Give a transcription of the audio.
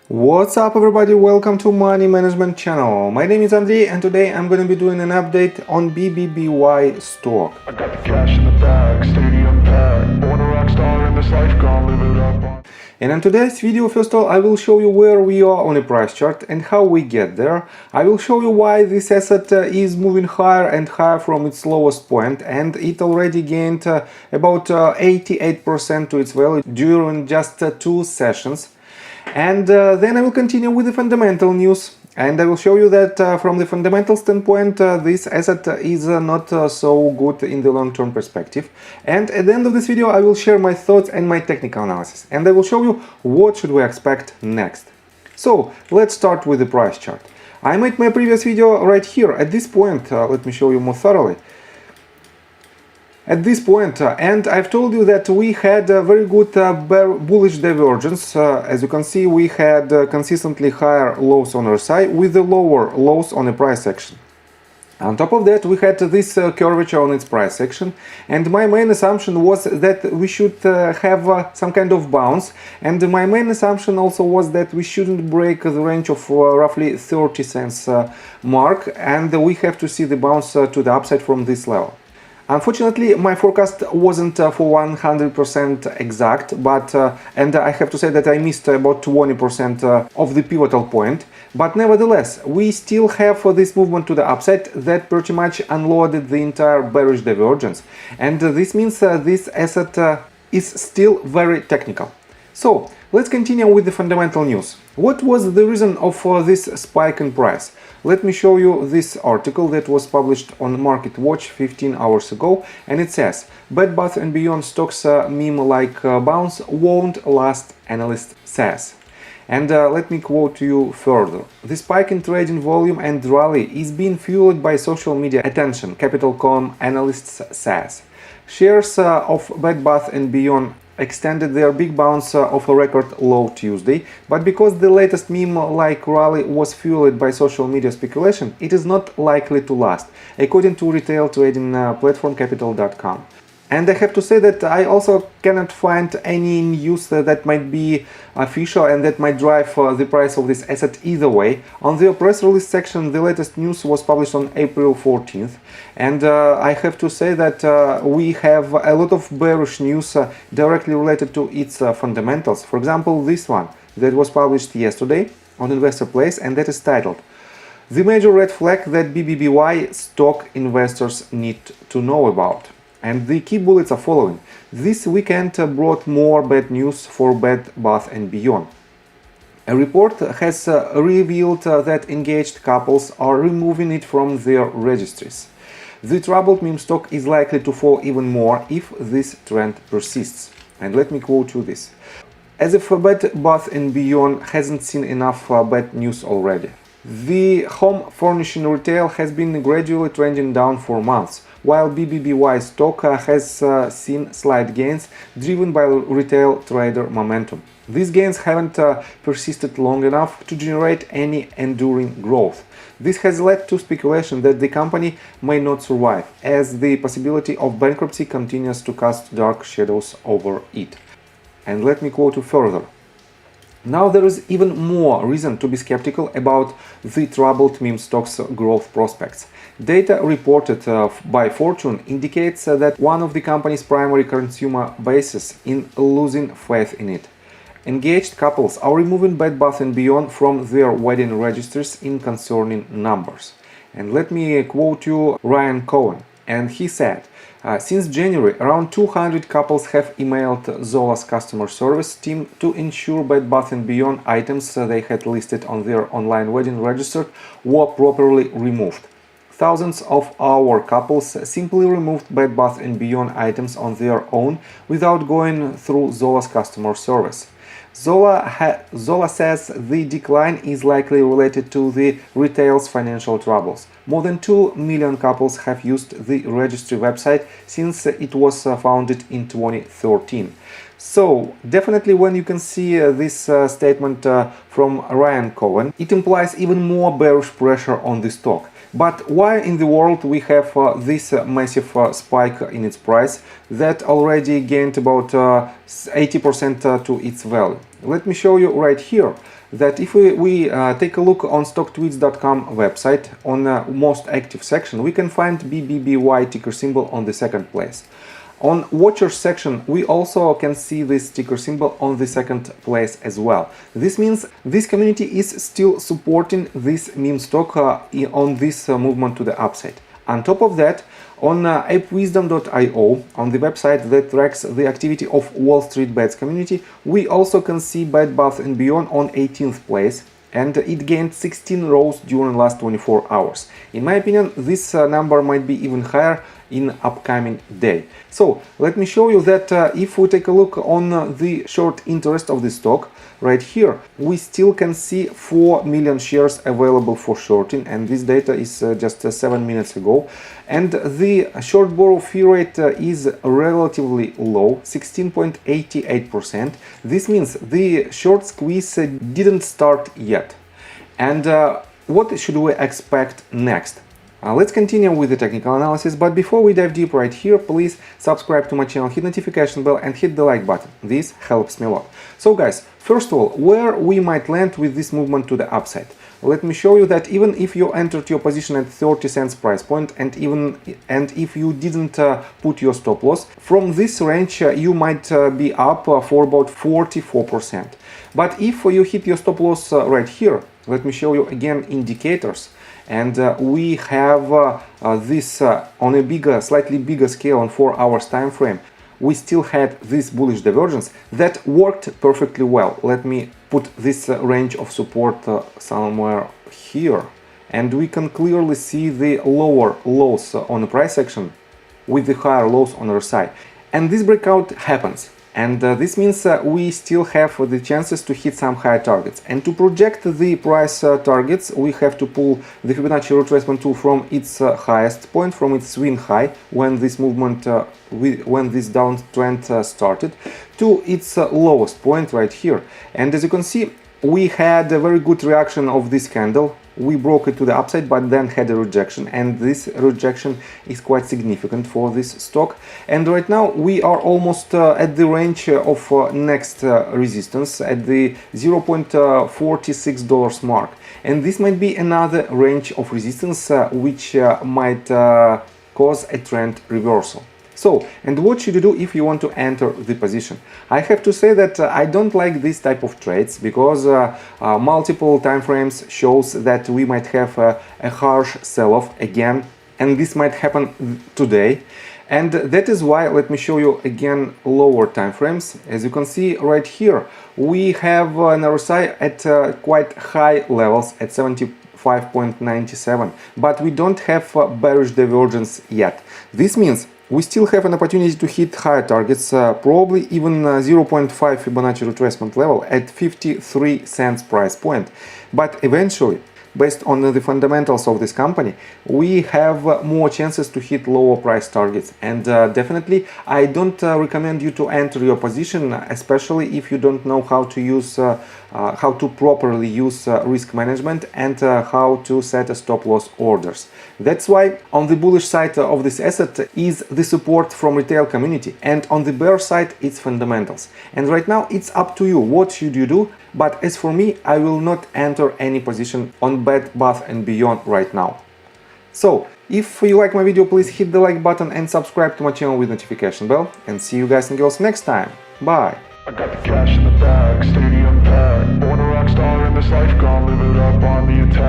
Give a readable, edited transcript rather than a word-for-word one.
What's up everybody, welcome to Money Management channel. My name is Andrei and today I'm going to be doing an update on BBBY stock. I got the cash in the bag, stadium packed, born a rock star in this life, gonna live it up. And in today's video, first of all, I will show you where we are on a price chart and how we get there. I will show you why this asset is moving higher and higher from its lowest point, and it already gained about 88% to its value during just 2 sessions. And then I will continue with the fundamental news, and I will show you that from the fundamental standpoint this asset is not so good in the long-term perspective. And at the end of this video I will share my thoughts and my technical analysis, and I will show you what should we expect next. So let's start with the price chart. I made my previous video right here at this point. Let me show you more thoroughly. At this point, and I've told you that we had a very good bullish divergence. As you can see, we had consistently higher lows on RSI with the lower lows on the price action. On top of that, we had this curvature on its price action, and my main assumption was that we should have some kind of bounce, and my main assumption also was that we shouldn't break the range of roughly 30 cents mark, and we have to see the bounce to the upside from this level. Unfortunately, my forecast wasn't for 100% exact, but and I have to say that I missed about 20% of the pivotal point. But nevertheless, we still have this movement to the upside that pretty much unloaded the entire bearish divergence. And this means this asset is still very technical. So, let's continue with the fundamental news. What was the reason of this spike in price? Let me show you this article that was published on Market Watch 15 hours ago, and it says, Bed Bath & Beyond stocks meme-like bounce won't last, analyst says. And let me quote you further. The spike in trading volume and rally is being fueled by social media attention, Capital.com analysts says. Shares of Bed Bath & Beyond extended their big bounce of a record low Tuesday, but because the latest meme-like rally was fueled by social media speculation, it is not likely to last, according to retail trading platform Capital.com. And I have to say that I also cannot find any news that might be official and that might drive the price of this asset either way. On the press release section, the latest news was published on April 14th, and I have to say that we have a lot of bearish news directly related to its fundamentals. For example, this one that was published yesterday on Investor Place, and that is titled "The Major Red Flag That BBBY Stock Investors Need to Know About." And the key bullets are following. This weekend brought more bad news for Bed Bath & Beyond. A report has revealed that engaged couples are removing it from their registries. The troubled meme stock is likely to fall even more if this trend persists. And let me quote you this. As if Bed Bath & Beyond hasn't seen enough bad news already. The home furnishing retail has been gradually trending down for months, while BBBY stock has seen slight gains driven by retail trader momentum. These gains haven't persisted long enough to generate any enduring growth. This has led to speculation that the company may not survive, as the possibility of bankruptcy continues to cast dark shadows over it. And let me quote you further. Now there is even more reason to be skeptical about the troubled meme stock's growth prospects. Data reported by Fortune indicates that one of the company's primary consumer bases in losing faith in it. Engaged couples are removing Bed Bath & Beyond from their wedding registers in concerning numbers. And let me quote you Ryan Cohen, and he said, since January, around 200 couples have emailed Zola's customer service team to ensure Bed Bath & Beyond items they had listed on their online wedding register were properly removed. Thousands of our couples simply removed Bed Bath & Beyond items on their own without going through Zola's customer service. Zola says the decline is likely related to the retail's financial troubles. More than 2 million couples have used the registry website since it was founded in 2013. So, definitely when you can see this statement from Ryan Cohen, it implies even more bearish pressure on the stock. But why in the world we have this massive spike in its price that already gained about 80% to its value? Let me show you right here. that if we take a look on stocktweets.com website, on the most active section, we can find BBBY ticker symbol on the second place. On watchers section, we also can see this ticker symbol on the second place as well. This means this community is still supporting this meme stock on this movement to the upside. On top of that, on appwisdom.io, on the website that tracks the activity of Wall Street Bets community, we also can see Bed Bath & Beyond on 18th place, and it gained 16 rows during last 24 hours. In my opinion, this number might be even higher in upcoming day. So let me show you that if we take a look on the short interest of the stock, right here we still can see 4 million shares available for shorting, and this data is just 7 minutes ago, and the short borrow fee rate is relatively low, 16.88%. This means the short squeeze didn't start yet. And what should we expect next? Let's continue with the technical analysis, but before we dive deep right here, please subscribe to my channel, hit notification bell and hit the like button. This helps me a lot. So guys, first of all, where we might land with this movement to the upside. Let me show you that even if you entered your position at 30 cents price point, and if you didn't put your stop loss, from this range you might be up for about 44%. But if you hit your stop loss right here, let me show you again indicators. And we have this on a slightly bigger scale on 4 hours time frame. We still had this bullish divergence that worked perfectly well. Let me put this range of support somewhere here, and we can clearly see the lower lows on the price action with the higher lows on the side. And this breakout happens. And this means we still have the chances to hit some higher targets. And to project the price targets, we have to pull the Fibonacci retracement tool from its highest point, from its swing high, when this movement, when this downtrend started, to its lowest point right here. And as you can see, we had a very good reaction of this candle. We broke it to the upside, but then had a rejection, and this rejection is quite significant for this stock. And right now we are almost at the range of next resistance at the $0.46 mark, and this might be another range of resistance which might cause a trend reversal. So, and what should you do if you want to enter the position? I have to say that I don't like this type of trades, because multiple time frames shows that we might have a harsh sell-off again, and this might happen today. And that is why, let me show you again lower time frames. As you can see right here, we have an RSI at quite high levels at 75.97, but we don't have bearish divergence yet. This means we still have an opportunity to hit higher targets, probably even 0.5 Fibonacci retracement level at 53 cents price point. But eventually, based on the fundamentals of this company, we have more chances to hit lower price targets. And definitely, I don't recommend you to enter your position, especially if you don't know how to use, how to properly use risk management and how to set a stop loss orders. That's why on the bullish side of this asset is the support from retail community, and on the bear side it's fundamentals. And right now it's up to you, what should you do? But as for me, I will not enter any position on Bed Bath & Beyond right now. So, if you like my video, please hit the like button and subscribe to my channel with notification bell. And see you guys and girls next time. Bye! I got the cash in the bag, stadium packed. Born a rock star in this life, gone live it up on the attack.